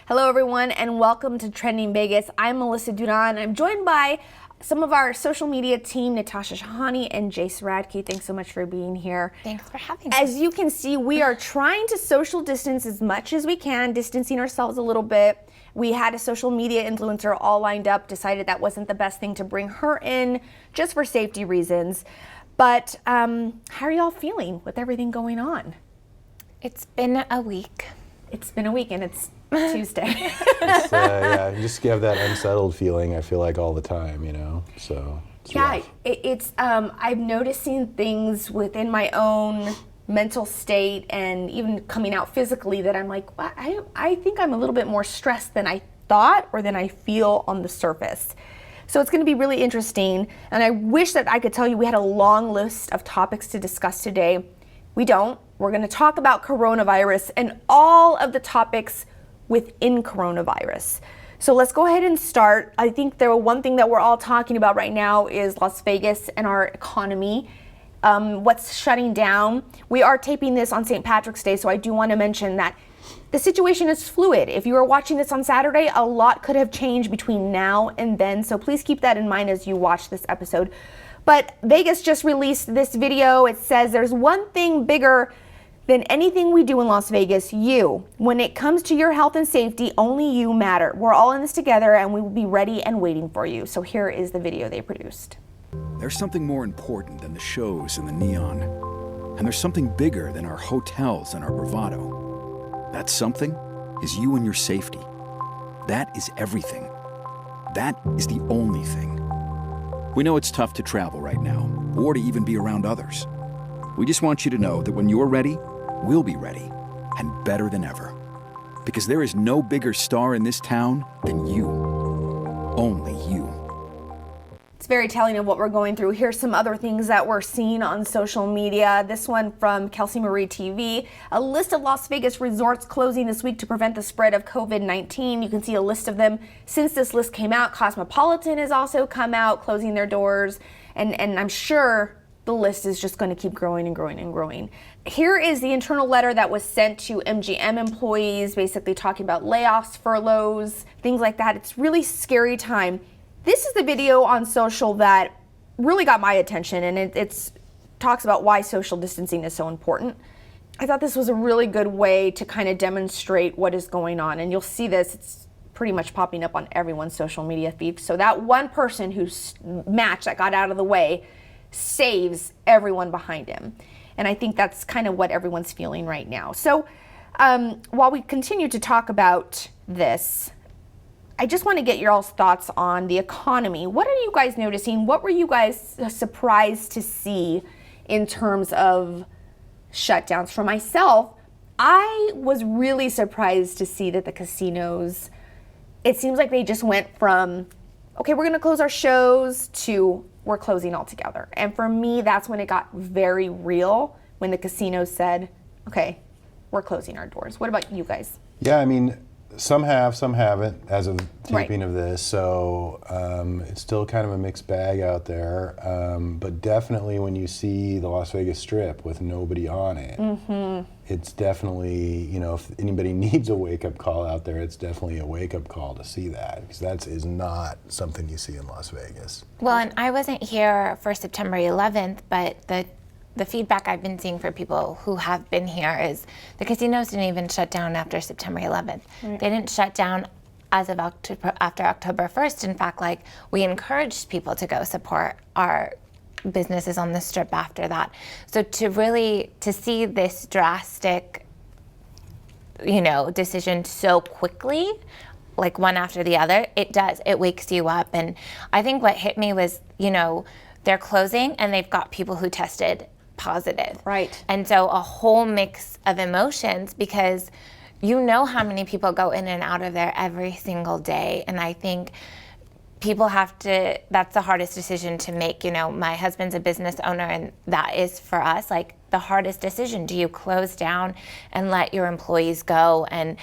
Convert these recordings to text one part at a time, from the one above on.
Hello everyone and welcome to Trending Vegas. I'm Melissa Duran. I'm joined by some of our social media team, Natasha Shahani and Jace Radke. Thanks so much for being here. Thanks for having me. As you can see, we are trying to social distance as much as we can, distancing ourselves a little bit. We had a social media influencer all lined up, decided that wasn't the best thing to bring her in just for safety reasons. But how are y'all feeling with everything going on? It's been a week. It's been a week and it's Tuesday. Yeah, you just have that unsettled feeling, I feel like, all the time, you know, so. It's rough. I'm noticing things within my own mental state and even coming out physically that I'm like, well, I think I'm a little bit more stressed than I thought or than I feel on the surface. So it's going to be really interesting. And I wish that I could tell you we had a long list of topics to discuss today. We don't. We're going to talk about coronavirus and all of the topics within coronavirus. So let's go ahead and start. I think one thing that we're all talking about right now is Las Vegas and our economy. What's shutting down. We are taping this on St. Patrick's Day, so I do want to mention that the situation is fluid. If you are watching this on Saturday, a lot could have changed between now and then, so please keep that in mind as you watch this episode. But Vegas just released this video. It says there's one thing bigger than anything we do in Las Vegas, you. When it comes to your health and safety, only you matter. We're all in this together and we will be ready and waiting for you. So here is the video they produced. There's something more important than the shows and the neon. And there's something bigger than our hotels and our bravado. That something is you and your safety. That is everything. That is the only thing. We know it's tough to travel right now, or to even be around others. We just want you to know that when you're ready, we'll be ready, and better than ever. Because there is no bigger star in this town than you. Only you. It's very telling of what we're going through. Here's some other things that we're seeing on social media. This one from Kelsey Marie TV. A list of Las Vegas resorts closing this week to prevent the spread of COVID-19. You can see a list of them. Since this list came out, Cosmopolitan has also come out, closing their doors. And I'm sure the list is just going to keep growing and growing and growing. Here is the internal letter that was sent to MGM employees, basically talking about layoffs, furloughs, things like that. It's really scary time. This is the video on social that really got my attention, and it talks about why social distancing is so important. I thought this was a really good way to kind of demonstrate what is going on, and you'll see this, it's pretty much popping up on everyone's social media feed. So that one person who's matched that got out of the way saves everyone behind him. And I think that's kind of what everyone's feeling right now. So while we continue to talk about this, I just want to get your all's thoughts on the economy. What are you guys noticing? What were you guys surprised to see in terms of shutdowns? For myself, I was really surprised to see that the casinos, it seems like they just went from, okay, we're going to close our shows to we're closing altogether. And for me, that's when it got very real, when the casinos said, okay, we're closing our doors. What about you guys? Yeah, I mean, some have, some haven't, as of taping of this, so it's still kind of a mixed bag out there, but definitely when you see the Las Vegas Strip with nobody on it, it's definitely, you know, if anybody needs a wake-up call out there, it's definitely a wake-up call to see that, because that is not something you see in Las Vegas. Well, and I wasn't here for September 11th, but the feedback I've been seeing for people who have been here is the casinos didn't even shut down after September 11th. Right. They didn't shut down as of after October 1st. In fact, like, we encouraged people to go support our businesses on the Strip after that. So to see this drastic, you know, decision so quickly, like one after the other, it wakes you up. And I think what hit me was, you know, they're closing and they've got people who tested positive. Right. And so a whole mix of emotions, because you know how many people go in and out of there every single day. And I think people have to, that's the hardest decision to make. You know, my husband's a business owner, and that is for us, like, the hardest decision. Do you close down and let your employees go and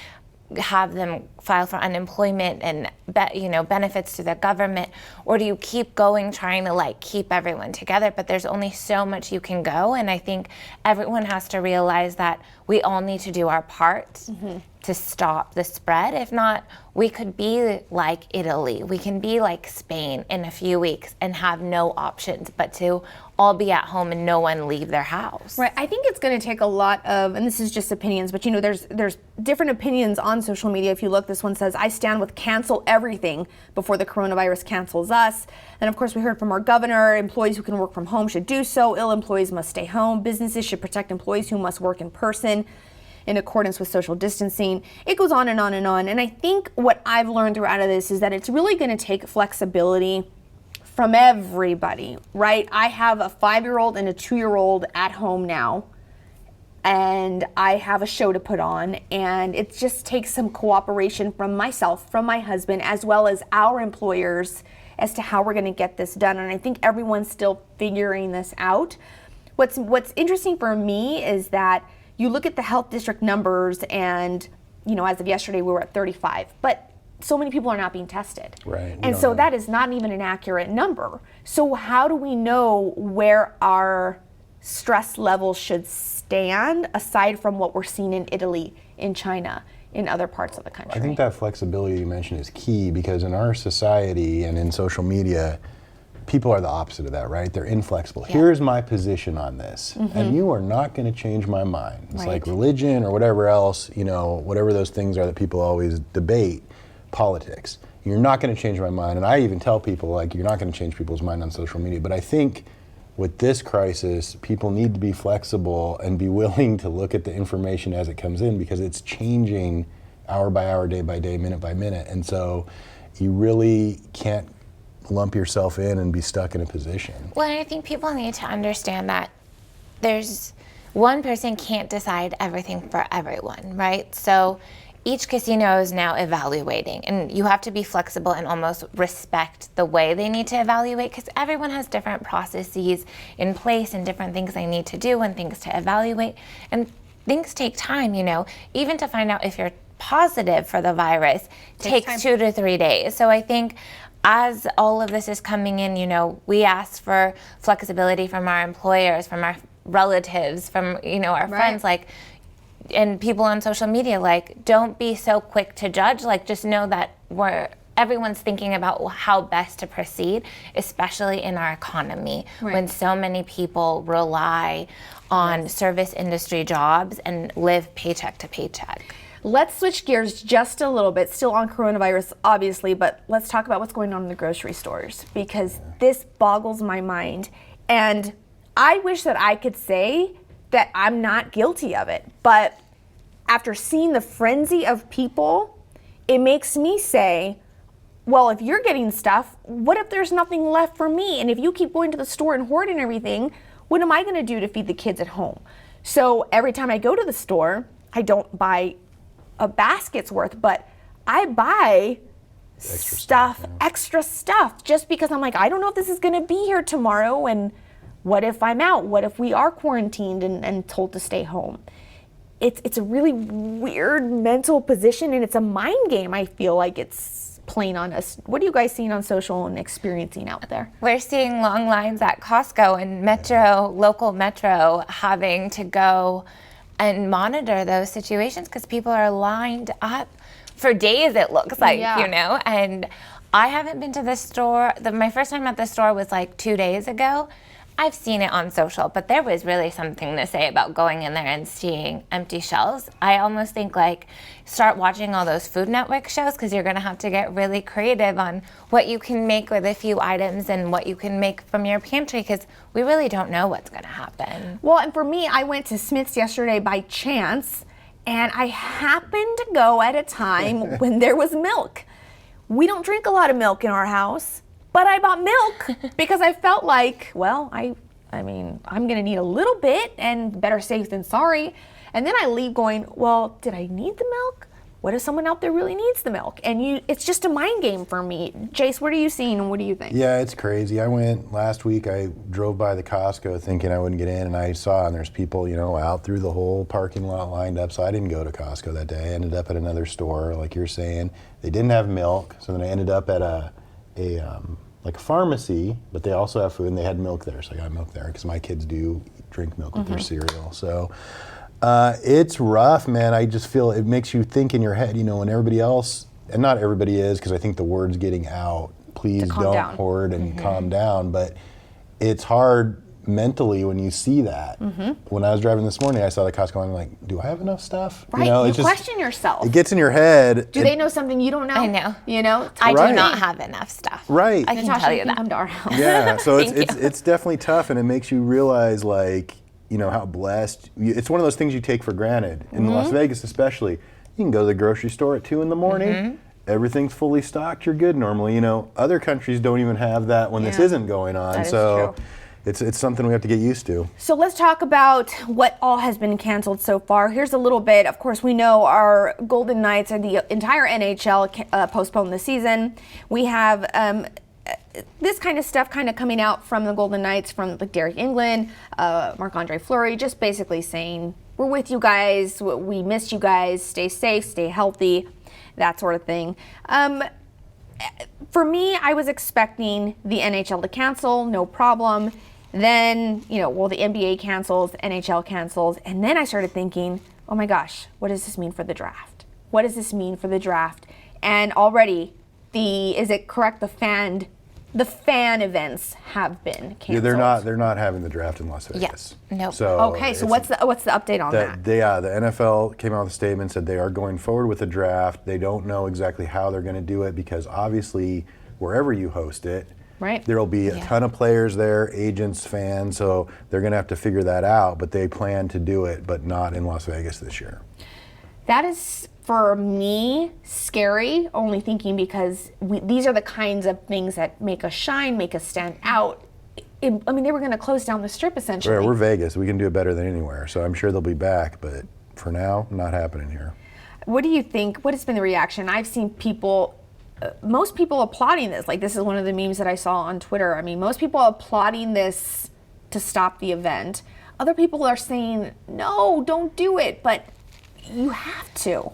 have them file for unemployment and benefits to the government, or do you keep going trying to like keep everyone together? But there's only so much you can go, and I think everyone has to realize that we all need to do our part to stop the spread. If not, we could be like Italy. We can be like Spain in a few weeks and have no options but to all be at home and no one leave their house. Right. I think it's going to take a lot of, and this is just opinions, but there's different opinions on social media. If you look, this one says, I stand with cancel everything before the coronavirus cancels us. And of course, we heard from our governor, employees who can work from home should do so. Ill employees must stay home. Businesses should protect employees who must work in person in accordance with social distancing. It goes on and on and on. And I think what I've learned throughout of this is that it's really going to take flexibility from everybody, right? I have a 5-year-old and a 2-year-old at home now, and I have a show to put on, and it just takes some cooperation from myself, from my husband, as well as our employers as to how we're going to get this done. And I think everyone's still figuring this out. What's interesting for me is that you look at the health district numbers, and as of yesterday we were at 35, but so many people are not being tested. Right. And so that is not even an accurate number. So how do we know where our stress levels should stand aside from what we're seeing in Italy, in China, in other parts of the country? I think that flexibility you mentioned is key, because in our society and in social media, people are the opposite of that, right? They're inflexible. Yeah. Here's my position on this, and you are not going to change my mind. It's Right. like religion or whatever else, whatever those things are that people always debate, politics. You're not going to change my mind. And I even tell people, like, you're not going to change people's mind on social media. But I think with this crisis, people need to be flexible and be willing to look at the information as it comes in, because it's changing hour by hour, day by day, minute by minute. And so you really can't lump yourself in and be stuck in a position. Well, I think people need to understand that there's one person can't decide everything for everyone, right? So each casino is now evaluating, and you have to be flexible and almost respect the way they need to evaluate, because everyone has different processes in place and different things they need to do and things to evaluate. And things take time, even to find out if you're positive for the virus takes 2 to 3 days. So I think as all of this is coming in, we ask for flexibility from our employers, from our relatives, from, our friends, and people on social media, don't be so quick to judge. Just know that everyone's thinking about how best to proceed, especially in our economy, when so many people rely on service industry jobs and live paycheck to paycheck. Let's switch gears just a little bit, still on coronavirus, obviously, but let's talk about what's going on in the grocery stores, because this boggles my mind. And I wish that I could say that I'm not guilty of it, but after seeing the frenzy of people, it makes me say, well, if you're getting stuff, what if there's nothing left for me? And if you keep going to the store and hoarding everything, what am I going to do to feed the kids at home? So every time I go to the store, I don't buy a basket's worth, but I buy extra stuff, just because I'm like, I don't know if this is going to be here tomorrow, and what if I'm out? What if we are quarantined and told to stay home? It's a really weird mental position, and it's a mind game. I feel like it's playing on us. What are you guys seeing on social and experiencing out there? We're seeing long lines at Costco and local Metro, having to go and monitor those situations because people are lined up for days, it looks like, and I haven't been to the store. My first time at the store was 2 days ago. I've seen it on social, but there was really something to say about going in there and seeing empty shelves. I almost think start watching all those Food Network shows, because you're gonna have to get really creative on what you can make with a few items and what you can make from your pantry, because we really don't know what's gonna happen. Well, and for me, I went to Smith's yesterday by chance, and I happened to go at a time when there was milk. We don't drink a lot of milk in our house, but I bought milk because I felt like, well, I mean, I'm gonna need a little bit, and better safe than sorry. And then I leave going, well, did I need the milk? What if someone out there really needs the milk? And it's just a mind game for me. Jace, what are you seeing, and what do you think? Yeah, it's crazy. I went last week, I drove by the Costco thinking I wouldn't get in, and I saw, and there's people, out through the whole parking lot lined up, so I didn't go to Costco that day. I ended up at another store, like you're saying. They didn't have milk, so then I ended up at a pharmacy, but they also have food, and they had milk there, so I got milk there because my kids do drink milk with their cereal. So It's rough, man. I just feel it makes you think in your head, when everybody else, and not everybody is, because I think the word's getting out, please calm don't down. hoard and calm down, but it's hard mentally when you see that. When I was driving this morning, I saw the Costco, I'm like, do I have enough stuff? Right, You you question yourself. It gets in your head. Do they know something you don't know? I know. I Right. do not have enough stuff. Right. I can Natasha, tell you you can that. come to our house. Yeah, so Thank it's definitely tough, and it makes you realize, like, how blessed. It's one of those things you take for granted. In Las Vegas especially, you can go to the grocery store at 2 in the morning, everything's fully stocked, you're good normally. Other countries don't even have that when this Yeah. isn't going on, That is so true. it's something we have to get used to. So let's talk about what all has been canceled so far. Here's a little bit. Of course, we know our Golden Knights and the entire NHL postponed the season. We have this kind of stuff kind of coming out from the Golden Knights, from like Derek England, Marc-Andre Fleury, just basically saying, we're with you guys, we miss you guys, stay safe, stay healthy, that sort of thing. For me, I was expecting the NHL to cancel, no problem. Then, the NBA cancels, NHL cancels, and then I started thinking, oh my gosh, what does this mean for the draft? What does this mean for the draft? And already, is it correct, the fan events have been canceled? Yeah, they're not having the draft in Las Vegas. Nope. So Okay, so what's the update on that? the NFL came out with a statement, said they are going forward with the draft. They don't know exactly how they're going to do it, because obviously wherever you host it, Right. there'll be a ton of players there, agents, fans, so they're going to have to figure that out, but they plan to do it, but not in Las Vegas this year. That is, for me, scary, only thinking because these are the kinds of things that make us shine, make us stand out. They were going to close down the strip, essentially. Right, we're Vegas. We can do it better than anywhere, so I'm sure they'll be back, but for now, not happening here. What do you think? What has been the reaction? I've seen people, most people applauding this. Like, this is one of the memes that I saw on Twitter. Most people are applauding this to stop the event. Other people are saying, no, don't do it, but you have to.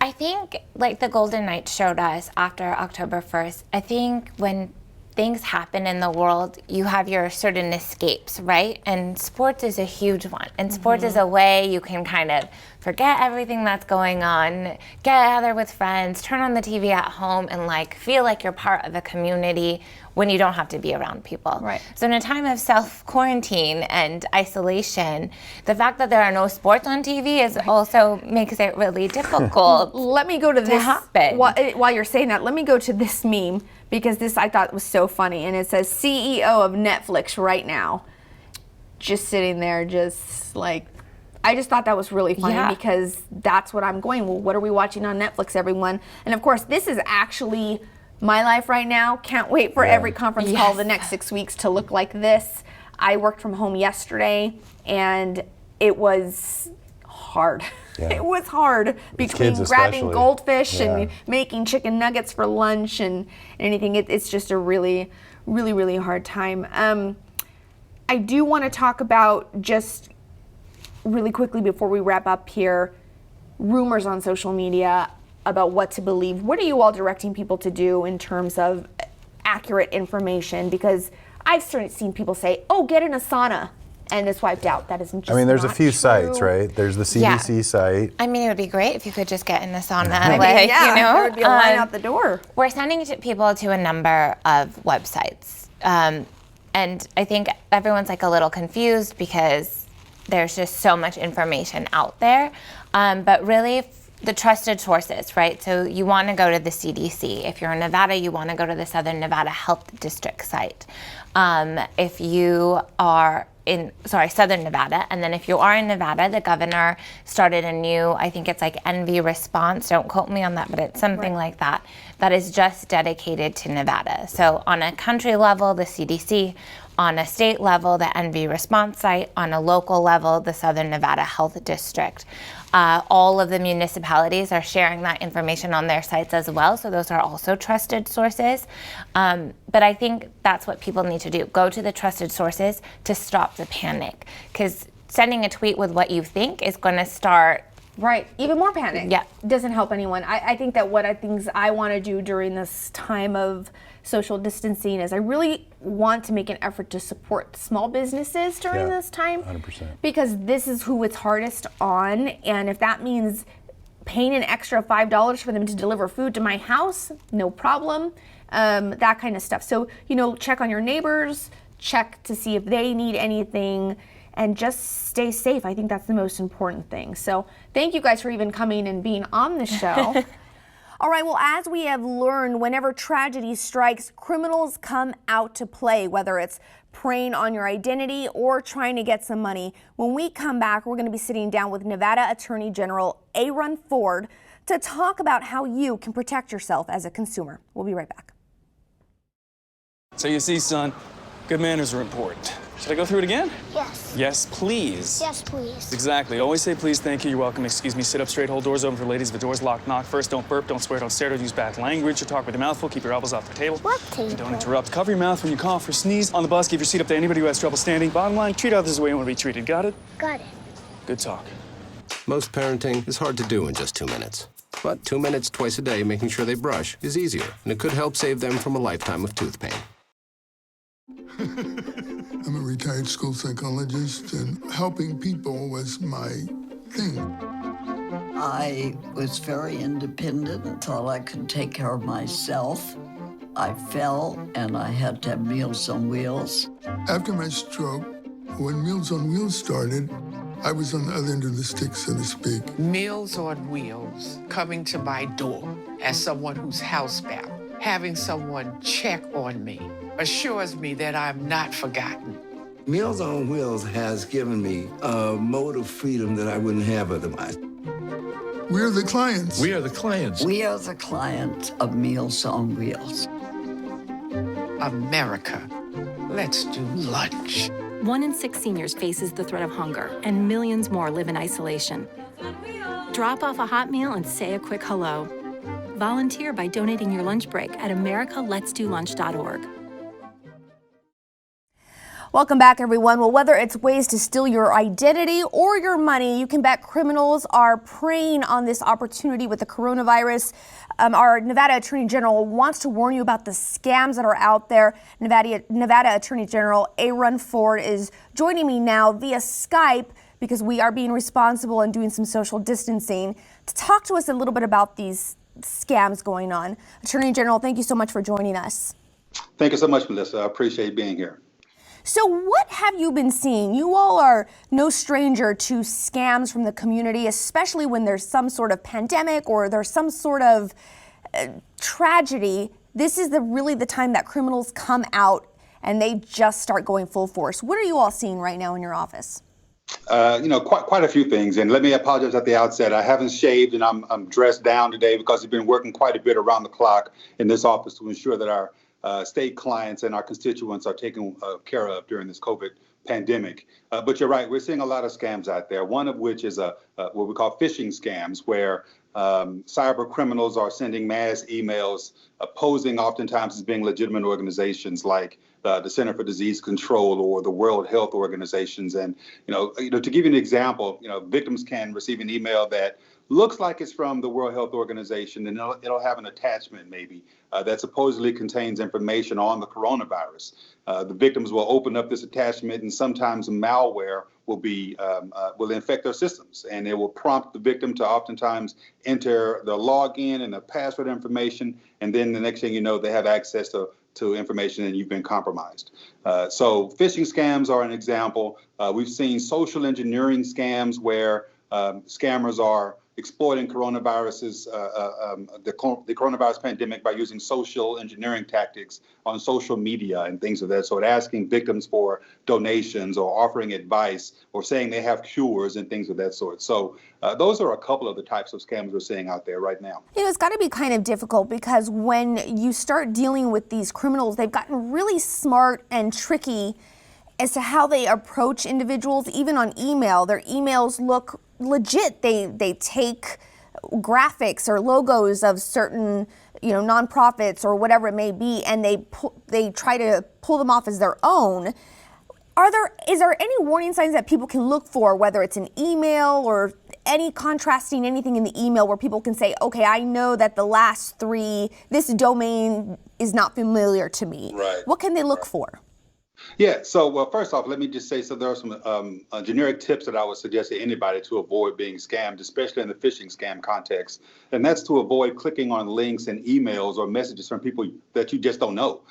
I think, like the Golden Knights showed us after October 1st, I think when things happen in the world, you have your certain escapes, right? And sports is a huge one. And sports is a way you can kind of forget everything that's going on, get together with friends, turn on the TV at home, and like feel like you're part of a community when you don't have to be around people. Right. So in a time of self-quarantine and isolation, the fact that there are no sports on TV is also makes it really difficult. Let me go to this. happen. While you're saying that, let me go to this meme, because this I thought was so funny. And it says, CEO of Netflix right now. Just sitting there, just like, I just thought that was really funny, Yeah. because that's what I'm going, well, what are we watching on Netflix, everyone? And of course, this is actually my life right now. Can't wait for every conference call the next 6 weeks to look like this. I worked from home yesterday, and it was hard. Yeah. It was hard between kids grabbing especially. goldfish Yeah. and making chicken nuggets for lunch and anything. It's just a really, really, really hard time. I do want to talk about, just really quickly before we wrap up here, rumors on social media about what to believe. What are you all directing people to do in terms of accurate information? Because I've seen people say, oh, get in a sauna, and it's wiped out. That isn't just There's a not few true. sites, right? There's the CDC site. I mean, it would be great if you could just get in the sauna. There would be a line out the door. We're sending people to a number of websites. And I think everyone's like a little confused because there's just so much information out there. But really, the trusted sources, right? So you want to go to the CDC. If you're in Nevada, you want to go to the Southern Nevada Health District site. If you are in, Southern Nevada, and then if you are in Nevada, the governor started a new, I think it's like NV Response, don't quote me on that, but it's something like that, that is just dedicated to Nevada. So on a country level, the CDC, on a state level, the NV Response site, on a local level, the Southern Nevada Health District. All of the municipalities are sharing that information on their sites as well, so those are also trusted sources. But I think that's what people need to do. Go to the trusted sources to stop the panic, because sending a tweet with what you think is going to start Right, even more panic. Yeah. Doesn't help anyone. I think that what things I want to do during this time of social distancing is I really want to make an effort to support small businesses during this time. 100%. Because this is who it's hardest on, and if that means paying an extra $5 for them to deliver food to my house, no problem. That kind of stuff. So, check on your neighbors, check to see if they need anything, and just stay safe. I think that's the most important thing. So thank you guys for even coming and being on the show. All right, well, as we have learned, whenever tragedy strikes, criminals come out to play, whether it's preying on your identity or trying to get some money. When we come back, we're going to be sitting down with Nevada Attorney General Aaron Ford to talk about how you can protect yourself as a consumer. We'll be right back. So you see, son, good manners are important. Should I go through it again? Yes. Yes, please. Yes, please. Exactly. Always say please, thank you, you're welcome, excuse me, sit up straight, hold doors open for ladies. If the door's locked, knock first. Don't burp, don't swear, don't stare, don't use bad language, or talk with your mouth full. Keep your elbows off the table. What table? And don't interrupt. Cover your mouth when you cough or sneeze. On the bus, give your seat up to anybody who has trouble standing. Bottom line, treat others the way you want to be treated. Got it? Got it. Good talk. Most parenting is hard to do in just 2 minutes. But 2 minutes twice a day making sure they brush is easier, and it could help save them from a lifetime of tooth pain. I'm a retired school psychologist, and helping people was my thing. I was very independent and thought I could take care of myself. I fell, and I had to have Meals on Wheels. After my stroke, when Meals on Wheels started, I was on the other end of the stick, so to speak. Meals on Wheels, coming to my door as someone who's housebound, having someone check on me, assures me that I'm not forgotten. Meals on Wheels has given me a mode of freedom that I wouldn't have otherwise. We're the clients. We are the clients. We are the clients of Meals on Wheels. America, let's do lunch. 1 in 6 seniors faces the threat of hunger, and millions more live in isolation. Drop off a hot meal and say a quick hello. Volunteer by donating your lunch break at americaletsdolunch.org. Welcome back, everyone. Well, whether it's ways to steal your identity or your money, you can bet criminals are preying on this opportunity with the coronavirus. Our Nevada Attorney General wants to warn you about the scams that are out there. Nevada Attorney General Aaron Ford is joining me now via Skype because we are being responsible and doing some social distancing to talk to us a little bit about these scams going on. Attorney General, thank you so much for joining us. Thank you so much, Melissa. I appreciate being here. So what have you been seeing? You all are no stranger to scams from the community, especially when there's some sort of pandemic or there's some sort of tragedy. This is really the time that criminals come out and they just start going full force. What are you all seeing right now in your office? Quite a few things. And let me apologize at the outset. I haven't shaved and I'm dressed down today because I've been working quite a bit around the clock in this office to ensure that our state clients and our constituents are taken care of during this COVID pandemic. But you're right, we're seeing a lot of scams out there, one of which is what we call phishing scams, where cyber criminals are sending mass emails posing oftentimes as being legitimate organizations like the Center for Disease Control or the World Health Organizations. And, to give you an example, victims can receive an email that looks like it's from the World Health Organization, and it'll have an attachment maybe that supposedly contains information on the coronavirus. The victims will open up this attachment, and sometimes malware will infect their systems, and it will prompt the victim to oftentimes enter the login and the password information, and then the next thing you know, they have access to information and you've been compromised. So phishing scams are an example. We've seen social engineering scams where scammers are exploiting the coronavirus pandemic by using social engineering tactics on social media and things of that sort, asking victims for donations or offering advice or saying they have cures and things of that sort. So those are a couple of the types of scams we're seeing out there right now. It's got to be kind of difficult because when you start dealing with these criminals, they've gotten really smart and tricky as to how they approach individuals, even on email. Their emails look legit. They take graphics or logos of certain nonprofits or whatever it may be, and they try to pull them off as their own. Is there any warning signs that people can look for, whether it's an email or any contrasting anything in the email where people can say, okay, I know that the last three, this domain is not familiar to me. Right. What can they look for? Yeah, so well, first off, let me just say, so there are some generic tips that I would suggest to anybody to avoid being scammed, especially in the phishing scam context. And that's to avoid clicking on links and emails or messages from people that you just don't know.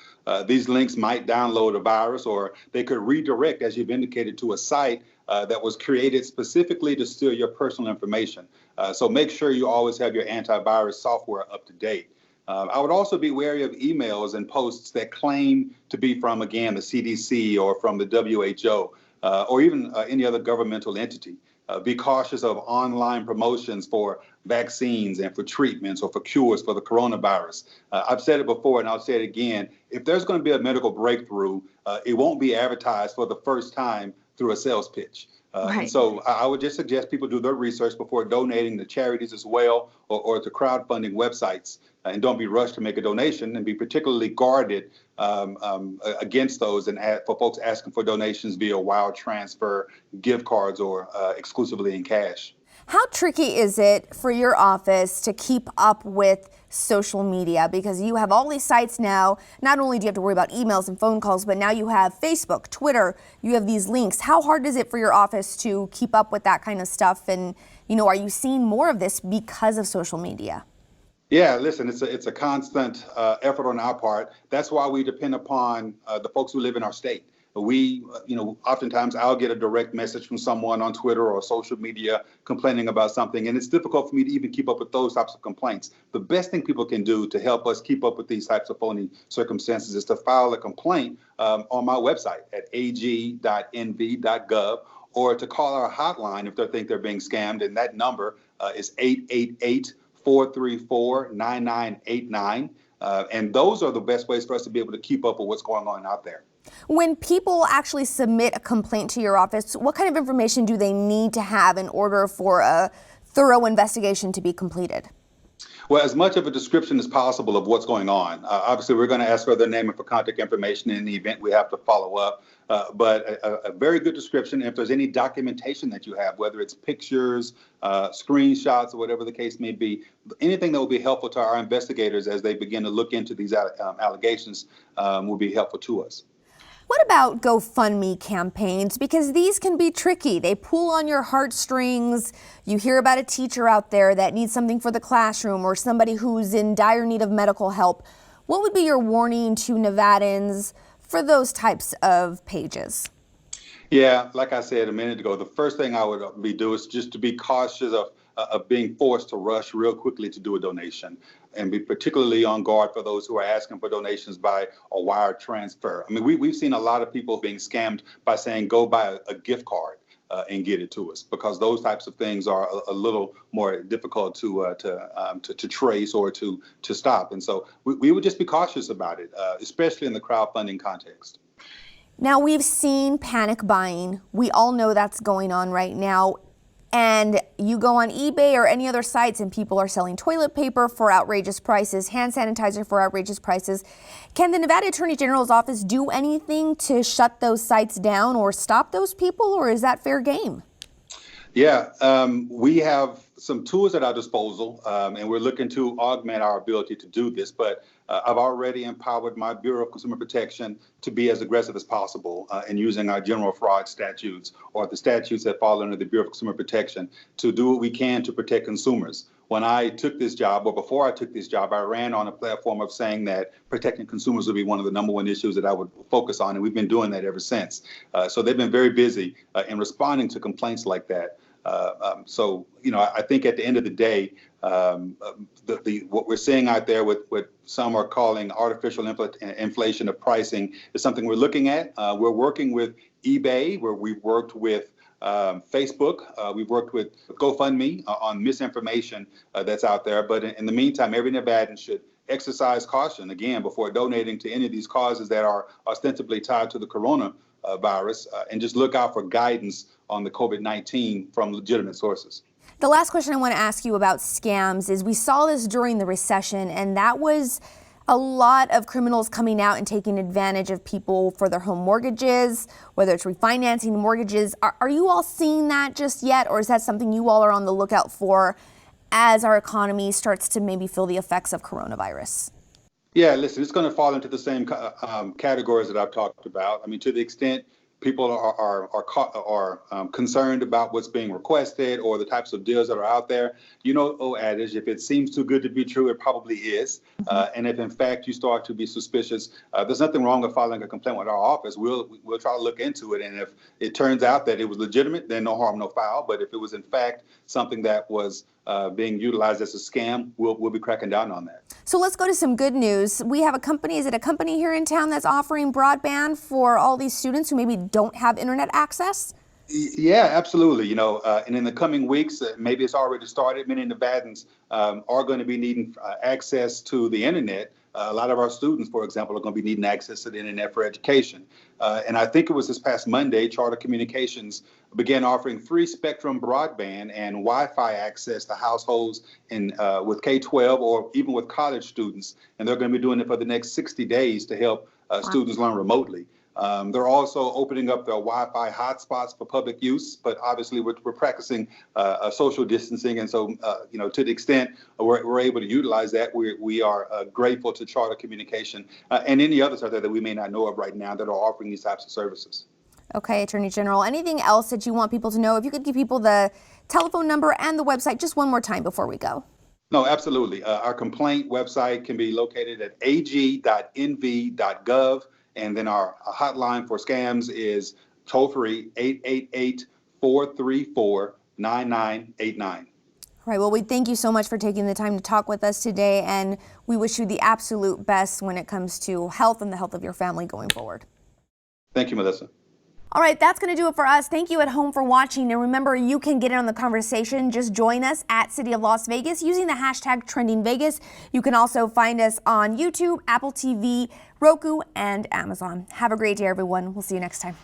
These links might download a virus, or they could redirect, as you've indicated, to a site that was created specifically to steal your personal information. So make sure you always have your antivirus software up to date. I would also be wary of emails and posts that claim to be from, again, the CDC or from the WHO or even any other governmental entity. Be cautious of online promotions for vaccines and for treatments or for cures for the coronavirus. I've said it before and I'll say it again. If there's going to be a medical breakthrough, it won't be advertised for the first time through a sales pitch. And so I would just suggest people do their research before donating to charities as well or to crowdfunding websites. And don't be rushed to make a donation, and be particularly guarded against those and for folks asking for donations via wire transfer, gift cards, or exclusively in cash. How tricky is it for your office to keep up with social media? Because you have all these sites now. Not only do you have to worry about emails and phone calls, but now you have Facebook, Twitter, you have these links. How hard is it for your office to keep up with that kind of stuff? And, are you seeing more of this because of social media? Yeah, listen, it's a constant effort on our part. That's why we depend upon the folks who live in our state. We, oftentimes I'll get a direct message from someone on Twitter or social media complaining about something, and it's difficult for me to even keep up with those types of complaints. The best thing people can do to help us keep up with these types of phony circumstances is to file a complaint on my website at ag.nv.gov, or to call our hotline if they think they're being scammed, and that number is 888-434-9989. And those are the best ways for us to be able to keep up with what's going on out there. When people actually submit a complaint to your office, what kind of information do they need to have in order for a thorough investigation to be completed? Well, as much of a description as possible of what's going on. Obviously, we're going to ask for their name and for contact information. In the event we have to follow up. But a very good description. If there's any documentation that you have, whether it's pictures, screenshots, or whatever the case may be, anything that will be helpful to our investigators as they begin to look into these allegations will be helpful to us. What about GoFundMe campaigns? Because these can be tricky. They pull on your heartstrings. You hear about a teacher out there that needs something for the classroom or somebody who's in dire need of medical help. What would be your warning to Nevadans for those types of pages? Yeah, like I said a minute ago, the first thing I would be doing is just to be cautious of being forced to rush real quickly to do a donation, and be particularly on guard for those who are asking for donations by a wire transfer. I mean, we've seen a lot of people being scammed by saying, go buy a gift card and get it to us, because those types of things are a little more difficult to trace or to stop. And so we would just be cautious about it, especially in the crowdfunding context. Now, we've seen panic buying. We all know that's going on right now. And you go on eBay or any other sites and people are selling toilet paper for outrageous prices, hand sanitizer for outrageous prices. Can the Nevada Attorney General's office do anything to shut those sites down or stop those people, or is that fair game? Yeah, we have some tools at our disposal, and we're looking to augment our ability to do this. But I've already empowered my Bureau of Consumer Protection to be as aggressive as possible in using our general fraud statutes or the statutes that fall under the Bureau of Consumer Protection to do what we can to protect consumers. When I took this job, or before I took this job, I ran on a platform of saying that protecting consumers would be one of the number one issues that I would focus on, and we've been doing that ever since. So they've been very busy in responding to complaints like that. So, I think at the end of the day, what we're seeing out there with what some are calling artificial inflation of pricing is something we're looking at. We're working with eBay, where we've worked with Facebook. We've worked with GoFundMe on misinformation that's out there. But in the meantime, every Nevadan should exercise caution, again, before donating to any of these causes that are ostensibly tied to the coronavirus, and just look out for guidance on the COVID-19 from legitimate sources. The last question I want to ask you about scams is, we saw this during the recession, and that was A lot of criminals coming out and taking advantage of people for their home mortgages, whether it's refinancing mortgages. Are you all seeing that just yet, or is that something you all are on the lookout for as our economy starts to maybe feel the effects of coronavirus? Yeah, listen, it's going to fall into the same categories that I've talked about. I mean, to the extent people are concerned about what's being requested or the types of deals that are out there, you know, old adage, if it seems too good to be true, it probably is. And if in fact you start to be suspicious, there's nothing wrong with filing a complaint with our office. We'll try to look into it. And if it turns out that it was legitimate, then no harm, no foul. But if it was in fact something that was being utilized as a scam, we'll be cracking down on that. So let's go to some good news. We have a company, is it a company here in town that's offering broadband for all these students who maybe don't have internet access? Yeah, absolutely. You know, and in the coming weeks, maybe it's already started. Many Nevadans are going to be needing access to the internet. A lot of our students, for example, are going to be needing access to the internet for education. And I think it was this past Monday, Charter Communications began offering free Spectrum broadband and Wi-Fi access to households with K-12 or even with college students. And they're going to be doing it for the next 60 days to help students learn remotely. They're also opening up their Wi-Fi hotspots for public use, but obviously we're practicing social distancing, and so you know, to the extent we're able to utilize that, we are grateful to Charter Communication and any others out there that we may not know of right now that are offering these types of services. Okay, Attorney General, anything else that you want people to know? If you could give people the telephone number and the website just one more time before we go. No, absolutely. Our complaint website can be located at ag.nv.gov. And then our hotline for scams is toll-free 888-434-9989. All right, well, we thank you so much for taking the time to talk with us today, and we wish you the absolute best when it comes to health and the health of your family going forward. Thank you, Melissa. All right, that's going to do it for us. Thank you at home for watching. And remember, you can get in on the conversation. Just join us at City of Las Vegas using the hashtag TrendingVegas. You can also find us on YouTube, Apple TV, Roku, and Amazon. Have a great day, everyone. We'll see you next time.